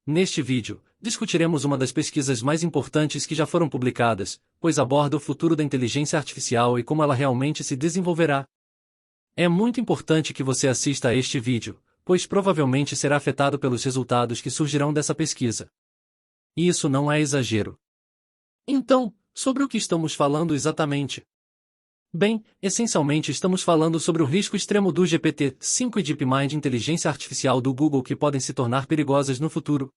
Neste vídeo, discutiremos uma das pesquisas mais importantes que já foram publicadas, pois aborda o futuro da inteligência artificial e como ela realmente se desenvolverá. É muito importante que você assista a este vídeo, pois provavelmente será afetado pelos resultados que surgirão dessa pesquisa. E isso não é exagero. Então, sobre o que estamos falando exatamente? Bem, essencialmente estamos falando sobre o risco extremo do GPT-5 e DeepMind inteligência artificial do Google que podem se tornar perigosas no futuro.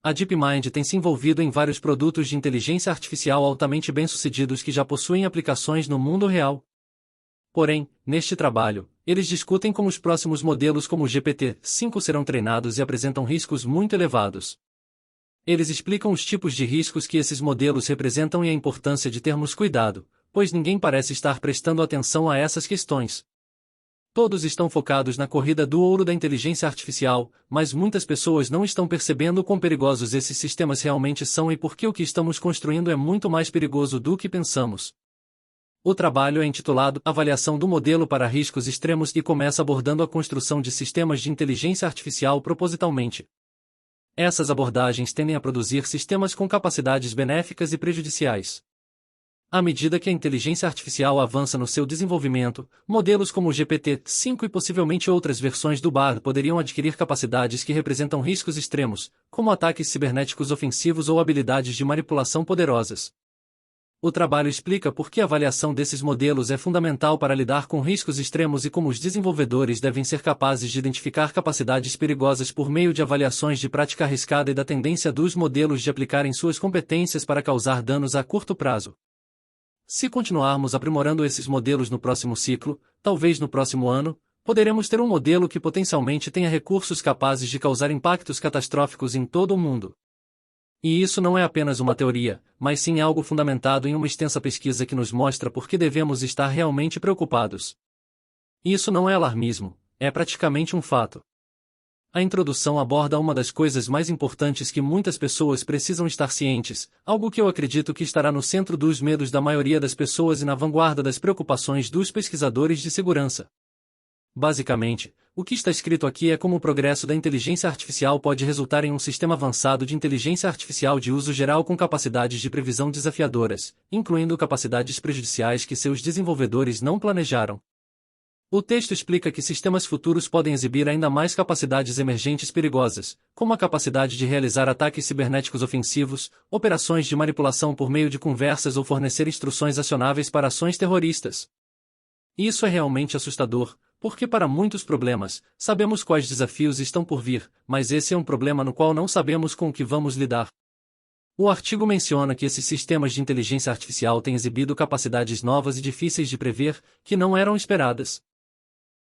A DeepMind tem se envolvido em vários produtos de inteligência artificial altamente bem-sucedidos que já possuem aplicações no mundo real. Porém, neste trabalho, eles discutem como os próximos modelos como o GPT-5 serão treinados e apresentam riscos muito elevados. Eles explicam os tipos de riscos que esses modelos representam e a importância de termos cuidado, pois ninguém parece estar prestando atenção a essas questões. Todos estão focados na corrida do ouro da inteligência artificial, mas muitas pessoas não estão percebendo quão perigosos esses sistemas realmente são e por que o que estamos construindo é muito mais perigoso do que pensamos. O trabalho é intitulado Avaliação do Modelo para Riscos Extremos e começa abordando a construção de sistemas de inteligência artificial propositalmente. Essas abordagens tendem a produzir sistemas com capacidades benéficas e prejudiciais. À medida que a inteligência artificial avança no seu desenvolvimento, modelos como o GPT-5 e possivelmente outras versões do Bard poderiam adquirir capacidades que representam riscos extremos, como ataques cibernéticos ofensivos ou habilidades de manipulação poderosas. O trabalho explica por que a avaliação desses modelos é fundamental para lidar com riscos extremos e como os desenvolvedores devem ser capazes de identificar capacidades perigosas por meio de avaliações de prática arriscada e da tendência dos modelos de aplicarem suas competências para causar danos a curto prazo. Se continuarmos aprimorando esses modelos no próximo ciclo, talvez no próximo ano, poderemos ter um modelo que potencialmente tenha recursos capazes de causar impactos catastróficos em todo o mundo. E isso não é apenas uma teoria, mas sim algo fundamentado em uma extensa pesquisa que nos mostra por que devemos estar realmente preocupados. Isso não é alarmismo, é praticamente um fato. A introdução aborda uma das coisas mais importantes que muitas pessoas precisam estar cientes, algo que eu acredito que estará no centro dos medos da maioria das pessoas e na vanguarda das preocupações dos pesquisadores de segurança. Basicamente, o que está escrito aqui é como o progresso da inteligência artificial pode resultar em um sistema avançado de inteligência artificial de uso geral com capacidades de previsão desafiadoras, incluindo capacidades prejudiciais que seus desenvolvedores não planejaram. O texto explica que sistemas futuros podem exibir ainda mais capacidades emergentes perigosas, como a capacidade de realizar ataques cibernéticos ofensivos, operações de manipulação por meio de conversas ou fornecer instruções acionáveis para ações terroristas. Isso é realmente assustador, porque para muitos problemas, sabemos quais desafios estão por vir, mas esse é um problema no qual não sabemos com o que vamos lidar. O artigo menciona que esses sistemas de inteligência artificial têm exibido capacidades novas e difíceis de prever, que não eram esperadas.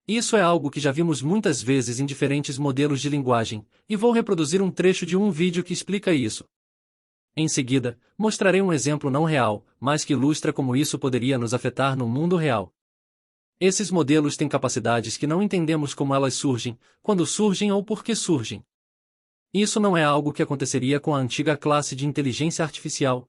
Isso é algo que já vimos muitas vezes em diferentes modelos de linguagem, e vou reproduzir um trecho de um vídeo que explica isso. Em seguida, mostrarei um exemplo não real, mas que ilustra como isso poderia nos afetar no mundo real. Esses modelos têm capacidades que não entendemos como elas surgem, quando surgem ou por que surgem. Isso não é algo que aconteceria com a antiga classe de inteligência artificial.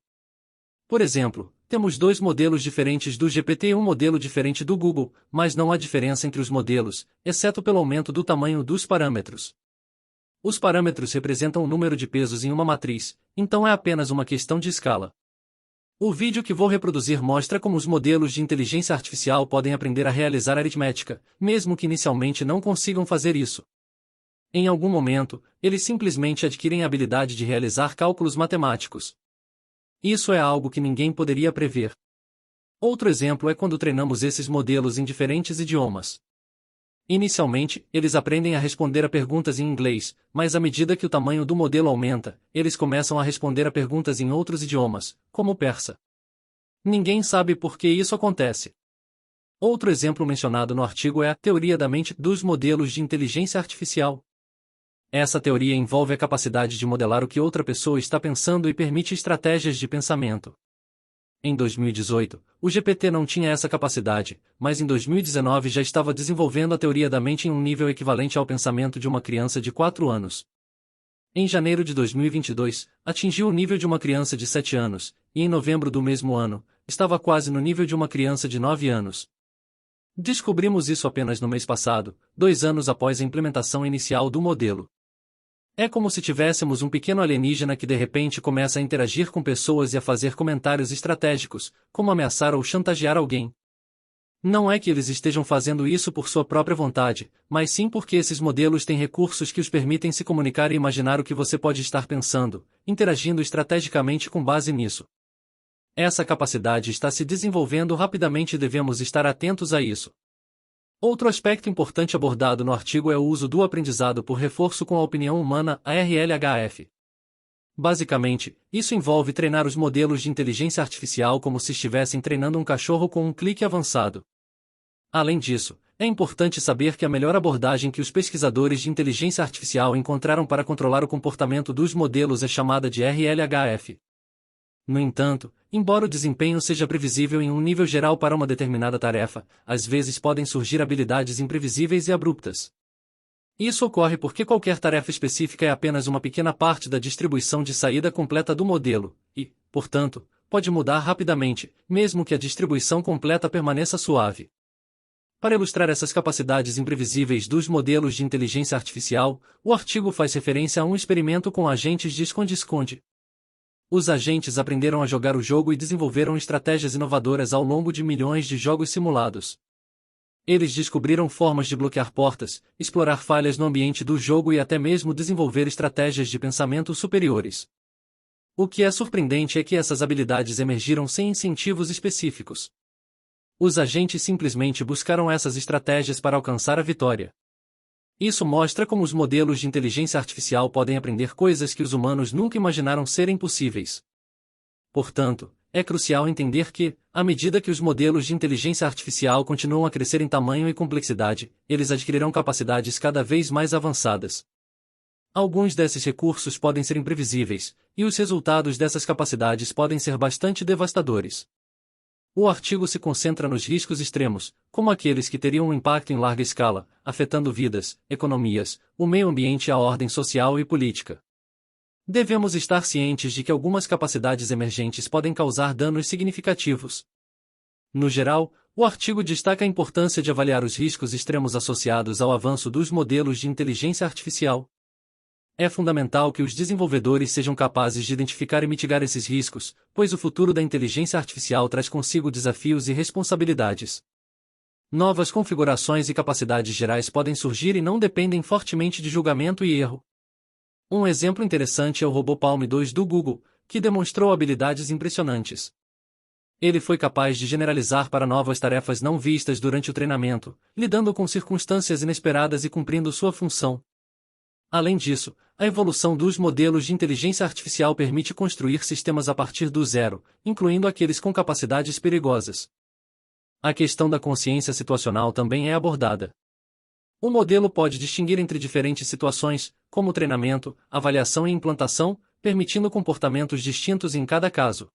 Por exemplo, temos dois modelos diferentes do GPT e um modelo diferente do Google, mas não há diferença entre os modelos, exceto pelo aumento do tamanho dos parâmetros. Os parâmetros representam o número de pesos em uma matriz, então é apenas uma questão de escala. O vídeo que vou reproduzir mostra como os modelos de inteligência artificial podem aprender a realizar aritmética, mesmo que inicialmente não consigam fazer isso. Em algum momento, eles simplesmente adquirem a habilidade de realizar cálculos matemáticos. Isso é algo que ninguém poderia prever. Outro exemplo é quando treinamos esses modelos em diferentes idiomas. Inicialmente, eles aprendem a responder a perguntas em inglês, mas à medida que o tamanho do modelo aumenta, eles começam a responder a perguntas em outros idiomas, como o persa. Ninguém sabe por que isso acontece. Outro exemplo mencionado no artigo é a teoria da mente dos modelos de inteligência artificial. Essa teoria envolve a capacidade de modelar o que outra pessoa está pensando e permite estratégias de pensamento. Em 2018, o GPT não tinha essa capacidade, mas em 2019 já estava desenvolvendo a teoria da mente em um nível equivalente ao pensamento de uma criança de 4 anos. Em janeiro de 2022, atingiu o nível de uma criança de 7 anos, e em novembro do mesmo ano, estava quase no nível de uma criança de 9 anos. Descobrimos isso apenas no mês passado, 2 anos após a implementação inicial do modelo. É como se tivéssemos um pequeno alienígena que de repente começa a interagir com pessoas e a fazer comentários estratégicos, como ameaçar ou chantagear alguém. Não é que eles estejam fazendo isso por sua própria vontade, mas sim porque esses modelos têm recursos que os permitem se comunicar e imaginar o que você pode estar pensando, interagindo estrategicamente com base nisso. Essa capacidade está se desenvolvendo rapidamente e devemos estar atentos a isso. Outro aspecto importante abordado no artigo é o uso do aprendizado por reforço com a opinião humana, ARLHF. Basicamente, isso envolve treinar os modelos de inteligência artificial como se estivessem treinando um cachorro com um clique avançado. Além disso, é importante saber que a melhor abordagem que os pesquisadores de inteligência artificial encontraram para controlar o comportamento dos modelos é chamada de RLHF. No entanto, embora o desempenho seja previsível em um nível geral para uma determinada tarefa, às vezes podem surgir habilidades imprevisíveis e abruptas. Isso ocorre porque qualquer tarefa específica é apenas uma pequena parte da distribuição de saída completa do modelo, e, portanto, pode mudar rapidamente, mesmo que a distribuição completa permaneça suave. Para ilustrar essas capacidades imprevisíveis dos modelos de inteligência artificial, o artigo faz referência a um experimento com agentes de esconde-esconde. Os agentes aprenderam a jogar o jogo e desenvolveram estratégias inovadoras ao longo de milhões de jogos simulados. Eles descobriram formas de bloquear portas, explorar falhas no ambiente do jogo e até mesmo desenvolver estratégias de pensamento superiores. O que é surpreendente é que essas habilidades emergiram sem incentivos específicos. Os agentes simplesmente buscaram essas estratégias para alcançar a vitória. Isso mostra como os modelos de inteligência artificial podem aprender coisas que os humanos nunca imaginaram serem possíveis. Portanto, é crucial entender que, à medida que os modelos de inteligência artificial continuam a crescer em tamanho e complexidade, eles adquirirão capacidades cada vez mais avançadas. Alguns desses recursos podem ser imprevisíveis, e os resultados dessas capacidades podem ser bastante devastadores. O artigo se concentra nos riscos extremos, como aqueles que teriam um impacto em larga escala, afetando vidas, economias, o meio ambiente e a ordem social e política. Devemos estar cientes de que algumas capacidades emergentes podem causar danos significativos. No geral, o artigo destaca a importância de avaliar os riscos extremos associados ao avanço dos modelos de inteligência artificial. É fundamental que os desenvolvedores sejam capazes de identificar e mitigar esses riscos, pois o futuro da inteligência artificial traz consigo desafios e responsabilidades. Novas configurações e capacidades gerais podem surgir e não dependem fortemente de julgamento e erro. Um exemplo interessante é o robô Palm 2 do Google, que demonstrou habilidades impressionantes. Ele foi capaz de generalizar para novas tarefas não vistas durante o treinamento, lidando com circunstâncias inesperadas e cumprindo sua função. Além disso, a evolução dos modelos de inteligência artificial permite construir sistemas a partir do zero, incluindo aqueles com capacidades perigosas. A questão da consciência situacional também é abordada. O modelo pode distinguir entre diferentes situações, como treinamento, avaliação e implantação, permitindo comportamentos distintos em cada caso.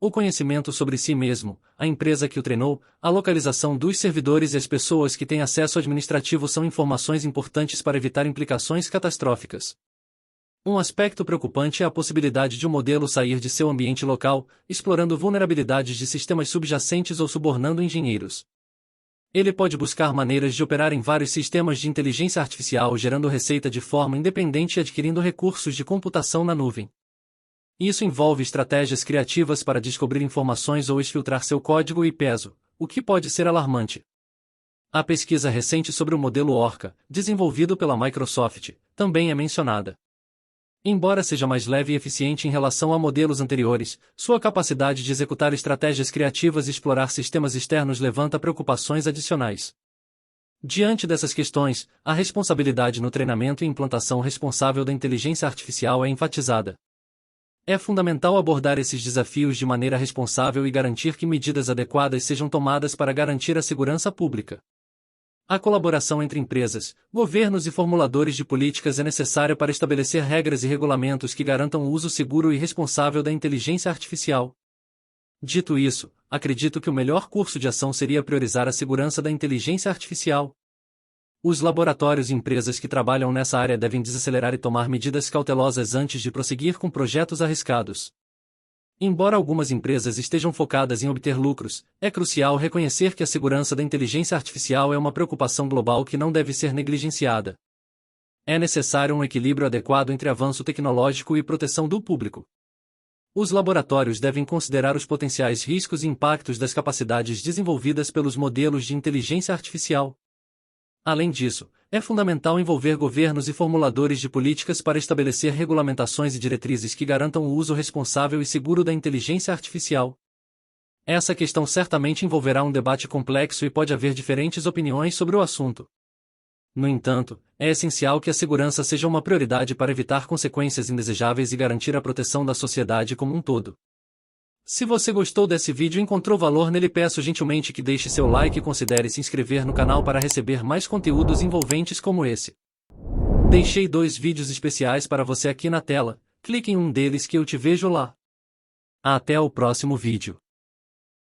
O conhecimento sobre si mesmo, a empresa que o treinou, a localização dos servidores e as pessoas que têm acesso administrativo são informações importantes para evitar implicações catastróficas. Um aspecto preocupante é a possibilidade de um modelo sair de seu ambiente local, explorando vulnerabilidades de sistemas subjacentes ou subornando engenheiros. Ele pode buscar maneiras de operar em vários sistemas de inteligência artificial gerando receita de forma independente e adquirindo recursos de computação na nuvem. Isso envolve estratégias criativas para descobrir informações ou exfiltrar seu código e peso, o que pode ser alarmante. A pesquisa recente sobre o modelo Orca, desenvolvido pela Microsoft, também é mencionada. Embora seja mais leve e eficiente em relação a modelos anteriores, sua capacidade de executar estratégias criativas e explorar sistemas externos levanta preocupações adicionais. Diante dessas questões, a responsabilidade no treinamento e implantação responsável da inteligência artificial é enfatizada. É fundamental abordar esses desafios de maneira responsável e garantir que medidas adequadas sejam tomadas para garantir a segurança pública. A colaboração entre empresas, governos e formuladores de políticas é necessária para estabelecer regras e regulamentos que garantam o uso seguro e responsável da inteligência artificial. Dito isso, acredito que o melhor curso de ação seria priorizar a segurança da inteligência artificial. Os laboratórios e empresas que trabalham nessa área devem desacelerar e tomar medidas cautelosas antes de prosseguir com projetos arriscados. Embora algumas empresas estejam focadas em obter lucros, é crucial reconhecer que a segurança da inteligência artificial é uma preocupação global que não deve ser negligenciada. É necessário um equilíbrio adequado entre avanço tecnológico e proteção do público. Os laboratórios devem considerar os potenciais riscos e impactos das capacidades desenvolvidas pelos modelos de inteligência artificial. Além disso, é fundamental envolver governos e formuladores de políticas para estabelecer regulamentações e diretrizes que garantam o uso responsável e seguro da inteligência artificial. Essa questão certamente envolverá um debate complexo e pode haver diferentes opiniões sobre o assunto. No entanto, é essencial que a segurança seja uma prioridade para evitar consequências indesejáveis e garantir a proteção da sociedade como um todo. Se você gostou desse vídeo e encontrou valor nele, peço gentilmente que deixe seu like e considere se inscrever no canal para receber mais conteúdos envolventes como esse. Deixei 2 vídeos especiais para você aqui na tela, clique em um deles que eu te vejo lá. Até o próximo vídeo.